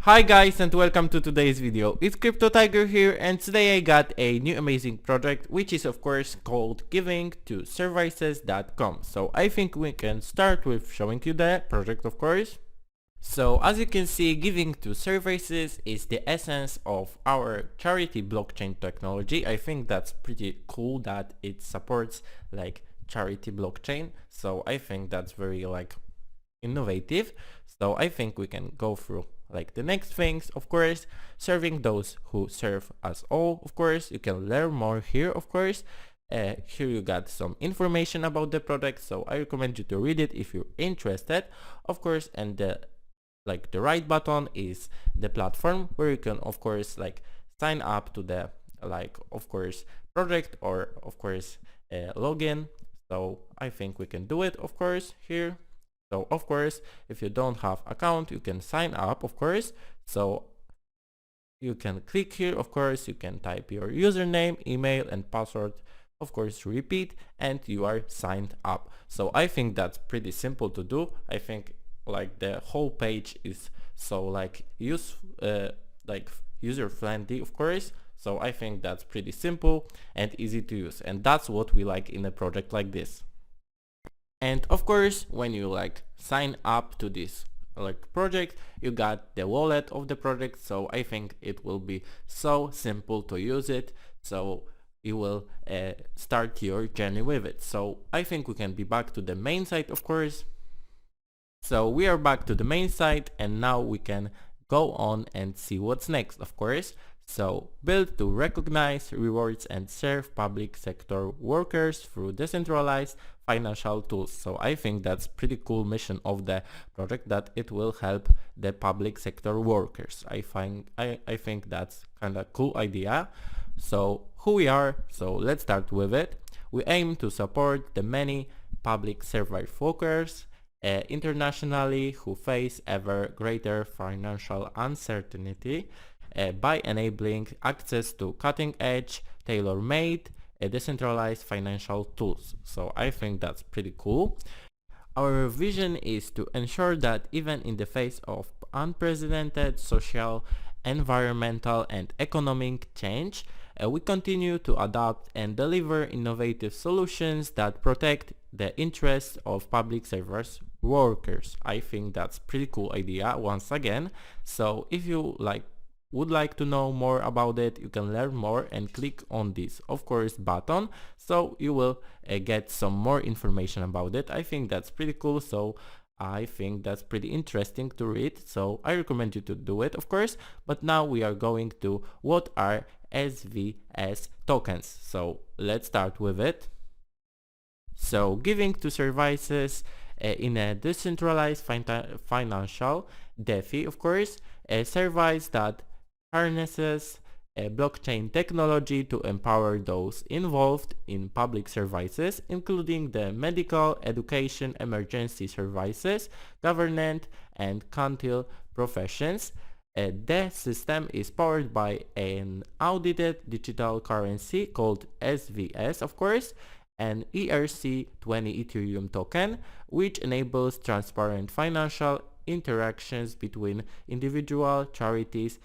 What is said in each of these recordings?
Hi guys and welcome to today's video. It's Crypto Tiger here and today I got a new amazing project which is of course called giving to services.com. So I think we can start with showing you the project of course. So as you can see, giving to services is the essence of our charity blockchain technology. I think that's pretty cool that it supports like charity blockchain. So I think that's very like innovative. So I think we can go through like the next things, of course, serving those who serve us all. Of course, you can learn more here, of course. Here you got some information about the product, so I recommend you to read it if you're interested, of course. And the right button is the platform where you can of course like sign up to the of course project or of course login. So I think we can do it of course here. So of course, if you don't have account, you can sign up, of course. So you can click here, of course, you can type your username, email and password, of course, repeat, and you are signed up. So I think that's pretty simple to do. I think like the whole page is so like user friendly, of course. So I think that's pretty simple and easy to use. And that's what we like in a project like this. And of course, when you like sign up to this like project, you got the wallet of the project. So I think it will be so simple to use it. So you will start your journey with it. So I think we can be back to the main site, of course. So we are back to the main site and now we can go on and see what's next, of course. So build to recognize, rewards and serve public sector workers through decentralized financial tools. So I think that's pretty cool mission of the project, that it will help the public sector workers. I think that's kind of cool idea. So who we are, so let's start with it. We aim to support the many public service workers internationally who face ever greater financial uncertainty by enabling access to cutting-edge, tailor-made, decentralized financial tools. So I think that's pretty cool. Our vision is to ensure that even in the face of unprecedented social, environmental and economic change, we continue to adopt and deliver innovative solutions that protect the interests of public service workers. I think that's pretty cool idea once again. So if you would like to know more about it, you can learn more and click on this of course button, so you will get some more information about it. I think that's pretty cool, so I think that's pretty interesting to read, so I recommend you to do it of course. But now we are going to what are SVS tokens, so let's start with it. So giving to services in a decentralized financial DeFi, of course, a service that harnesses blockchain technology to empower those involved in public services, including the medical, education, emergency services, government, and council professions. The system is powered by an audited digital currency called SVS, of course, an ERC20 Ethereum token, which enables transparent financial interactions between individual charities,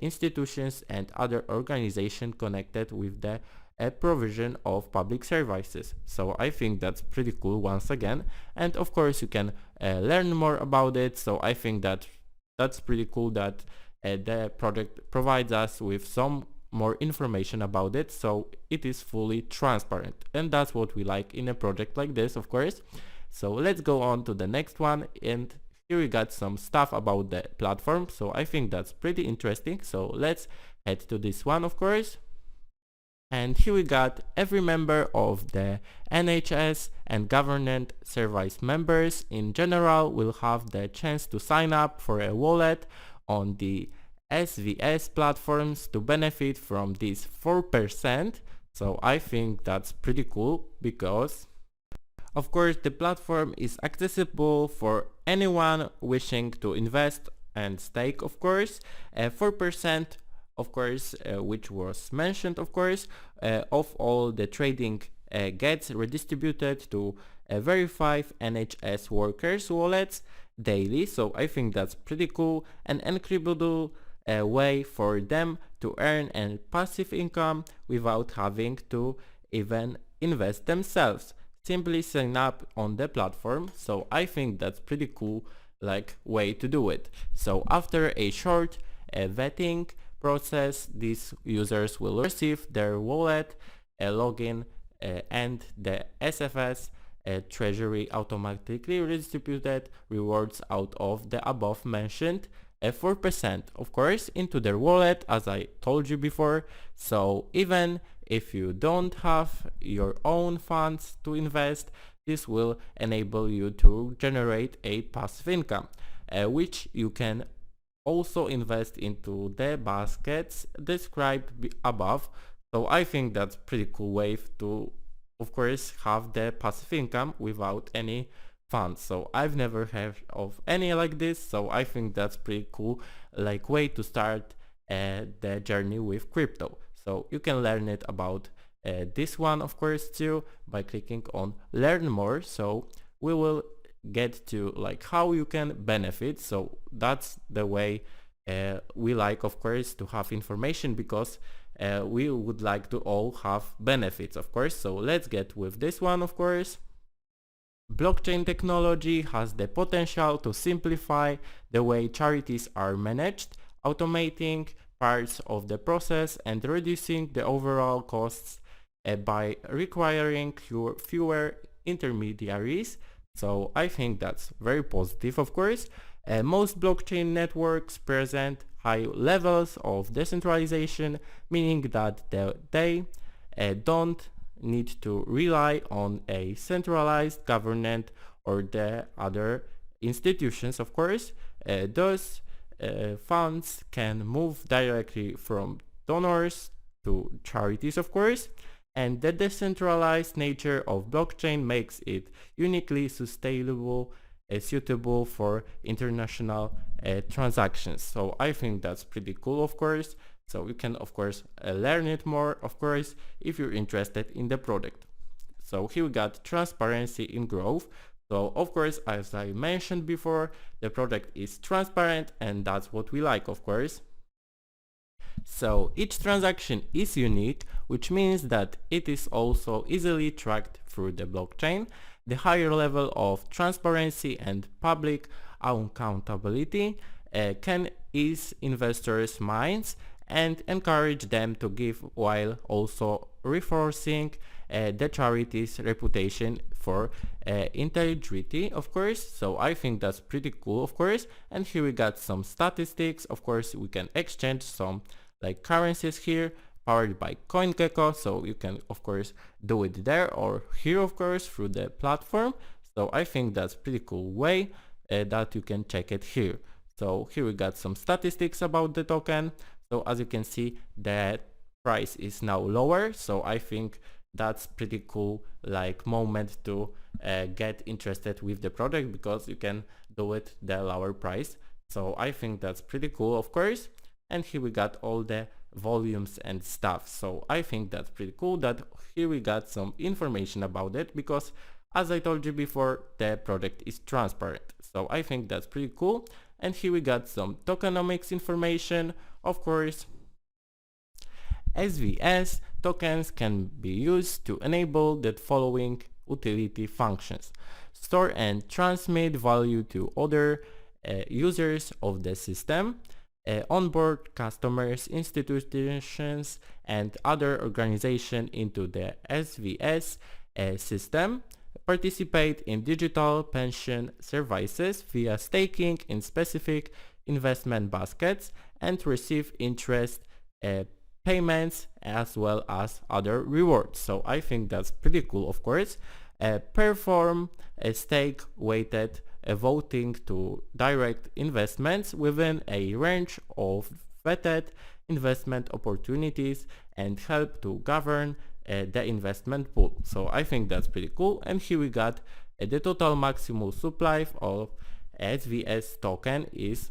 institutions and other organizations connected with the provision of public services. So I think that's pretty cool once again, and of course you can learn more about it. So I think that that's pretty cool that the project provides us with some more information about it, so it is fully transparent, and that's what we like in a project like this, of course. So let's go on to the next one, and here we got some stuff about the platform, so I think that's pretty interesting. So let's head to this one, of course. And here we got every member of the NHS and government service members in general will have the chance to sign up for a wallet on the SVS platforms to benefit from this 4%. So I think that's pretty cool because of course the platform is accessible for anyone wishing to invest and stake, of course. 4% of course, which was mentioned of course, of all the trading gets redistributed to verified NHS workers wallets daily. So I think that's pretty cool and incredible way for them to earn a passive income without having to even invest themselves. Simply sign up on the platform. So I think that's pretty cool like way to do it. So after a short vetting process, these users will receive their wallet, a login, and the SFS treasury automatically redistributed rewards out of the above mentioned 4% of course into their wallet, as I told you before. So even if you don't have your own funds to invest, this will enable you to generate a passive income, which you can also invest into the baskets described above. So I think that's pretty cool way to, of course, have the passive income without any funds. So I've never heard of any like this, so I think that's pretty cool like way to start the journey with crypto. So you can learn it about this one of course too by clicking on learn more. So we will get to like how you can benefit. So that's the way we like of course to have information, because we would like to all have benefits of course. So let's get with this one of course. Blockchain technology has the potential to simplify the way charities are managed, automating parts of the process and reducing the overall costs by requiring fewer intermediaries. So I think that's very positive of course. Most blockchain networks present high levels of decentralization, meaning that they don't need to rely on a centralized government or the other institutions of course. Those funds can move directly from donors to charities of course, and the decentralized nature of blockchain makes it uniquely sustainable, suitable for international transactions. So I think that's pretty cool of course. So you can of course learn it more of course if you're interested in the product. So here we got transparency in growth. So of course, as I mentioned before, the product is transparent and that's what we like of course. So each transaction is unique, which means that it is also easily tracked through the blockchain. The higher level of transparency and public accountability can ease investors' minds and encourage them to give, while also reinforcing the charity's reputation for integrity of course. So I think that's pretty cool of course. And here we got some statistics. Of course we can exchange some like currencies here powered by CoinGecko, so you can of course do it there or here of course through the platform. So I think that's pretty cool way that you can check it here. So here we got some statistics about the token. So as you can see, the price is now lower. So I think that's pretty cool like moment to get interested with the product, because you can do it the lower price. So I think that's pretty cool of course. And here we got all the volumes and stuff. So I think that's pretty cool that here we got some information about it, because as I told you before, the product is transparent. So I think that's pretty cool. And here we got some tokenomics information. Of course, SVS tokens can be used to enable the following utility functions: store and transmit value to other users of the system, onboard customers, institutions, and other organizations into the SVS system, participate in digital pension services via staking in specific investment baskets, and receive interest payments as well as other rewards. So I think that's pretty cool of course. Perform a stake weighted voting to direct investments within a range of vetted investment opportunities and help to govern the investment pool. So I think that's pretty cool. And here we got the total maximum supply of SVS token is,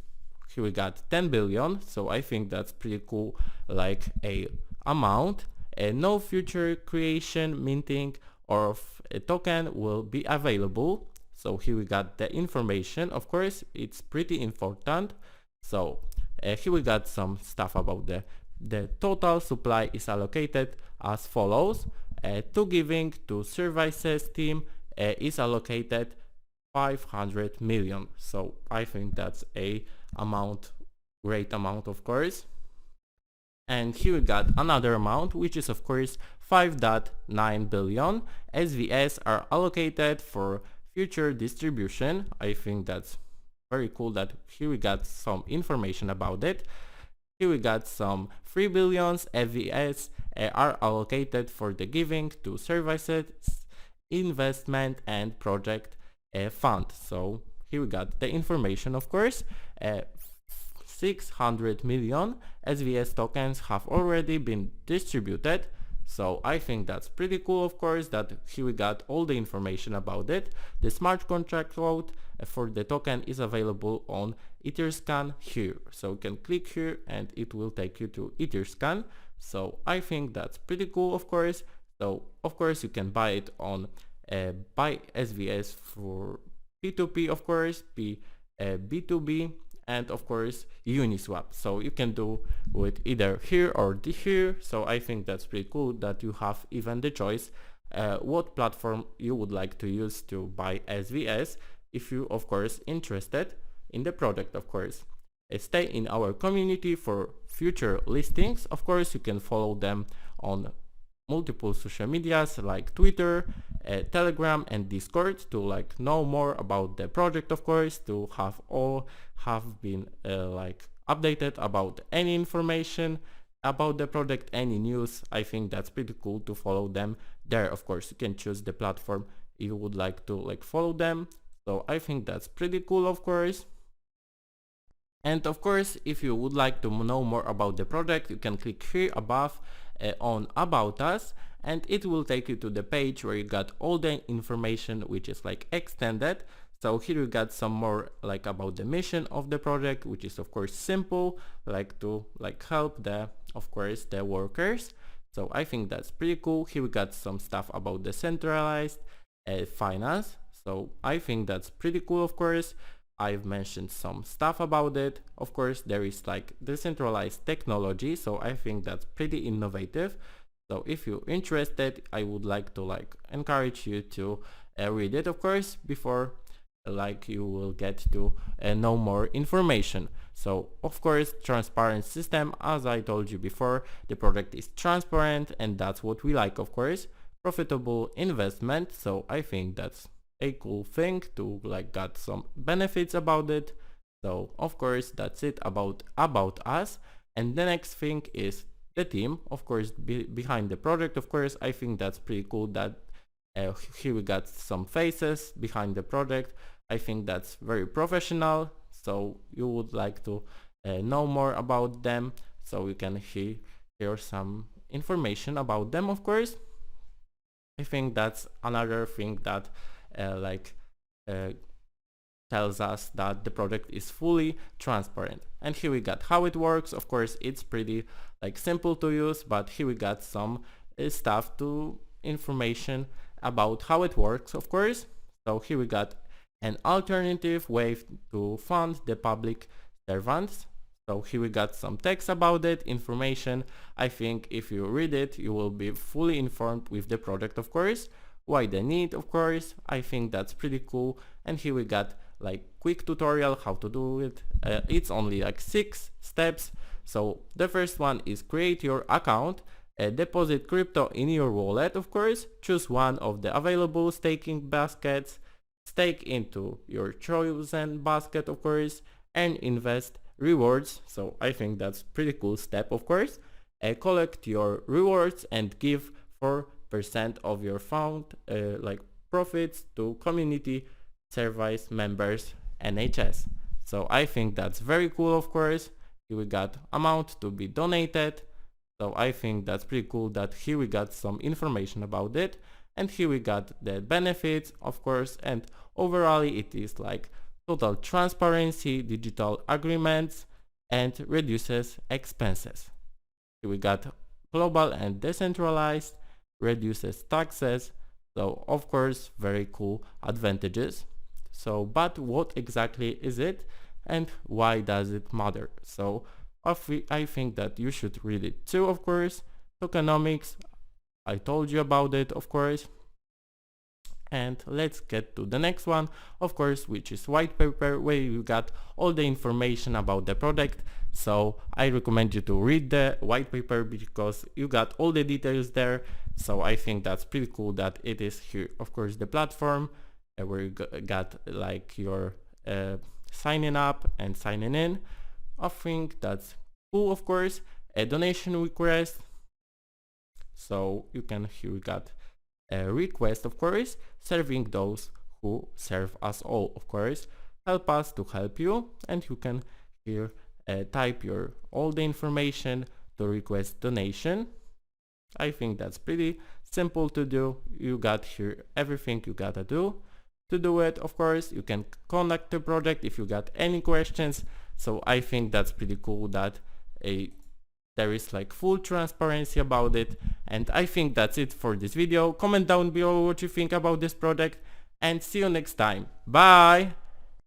here we got 10 billion. So I think that's pretty cool like a amount. No future creation, minting of a token will be available. So here we got the information. Of course, it's pretty important. So here we got some stuff about the total supply is allocated as follows. To giving to services team is allocated 500 million. So I think that's a great amount, of course. And here we got another amount, which is of course 5.9 billion. SVS are allocated for future distribution. I think that's very cool that here we got some information about it. Here we got some 3 billions SVS are allocated for the giving to services, investment and project fund. So here we got the information, of course. 600 million SVS tokens have already been distributed. So I think that's pretty cool, of course, that here we got all the information about it. The smart contract code for the token is available on Etherscan here. So you can click here and it will take you to Etherscan. So I think that's pretty cool, of course. So of course you can buy it on buy SVS for P2P, of course, B2B, and of course Uniswap. So you can do with either here or here. So I think that's pretty cool that you have even the choice what platform you would like to use to buy SVS, if you of course interested in the product. Of course, stay in our community for future listings. Of course, you can follow them on multiple social medias like Twitter, Telegram and Discord to like know more about the project, of course, to have been like updated about any information about the project, any news. I think that's pretty cool to follow them there. Of course, you can choose the platform you would like to like follow them. So I think that's pretty cool, of course. And of course, if you would like to know more about the project, you can click here above on About Us, and it will take you to the page where you got all the information which is like extended. So here you got some more like about the mission of the project, which is of course simple, like to like help the of course the workers. So I think that's pretty cool. Here we got some stuff about the centralized finance. So I think that's pretty cool, of course. I've mentioned some stuff about it. Of course, there is like decentralized technology, so I think that's pretty innovative. So if you're interested, I would like to like encourage you to read it, of course, before like you will get to know more information. So of course, transparent system, as I told you before, the project is transparent and that's what we like, of course. Profitable investment, so I think that's a cool thing to like got some benefits about it. So of course that's it about us. And the next thing is the team, of course, behind the project. Of course, I think that's pretty cool that here we got some faces behind the project. I think that's very professional. So you would like to know more about them, so you can hear some information about them, of course. I think that's another thing that tells us that the project is fully transparent. And here we got how it works. Of course, it's pretty like simple to use, but here we got some stuff to information about how it works, of course. So here we got an alternative way to fund the public servants. So here we got some text about it, information. I think if you read it, you will be fully informed with the project, of course. Why the need, of course. I think that's pretty cool. And here we got like quick tutorial how to do it. It's only like 6 steps. So the first one is create your account, deposit crypto in your wallet, of course, choose one of the available staking baskets, stake into your chosen basket, of course, and invest rewards. So I think that's pretty cool step, of course. Collect your rewards and give 4% of your found like profits to community service members NHS. So I think that's very cool, of course. Here we got amount to be donated. So I think that's pretty cool that here we got some information about it. And here we got the benefits, of course, and overall it is like total transparency, digital agreements, and reduces expenses. Here we got global and decentralized, reduces taxes. So of course, very cool advantages. So but what exactly is it and why does it matter? So I think that you should read it too, of course. Tokenomics, I told you about it, of course. And let's get to the next one, of course, which is white paper, where you got all the information about the product. So I recommend you to read the white paper because you got all the details there. So I think that's pretty cool that it is here. Of course, the platform where you got like your signing up and signing in. I think that's cool, of course. A donation request. So you can, here we got a request, of course, serving those who serve us all, of course. Help us to help you, and you can here type your all the information to request donation. I think that's pretty simple to do. You got here everything you gotta do to do it. Of course, you can contact the project if you got any questions. So I think that's pretty cool that there is like full transparency about it. And I think that's it for this video. Comment down below what you think about this project and see you next time. Bye!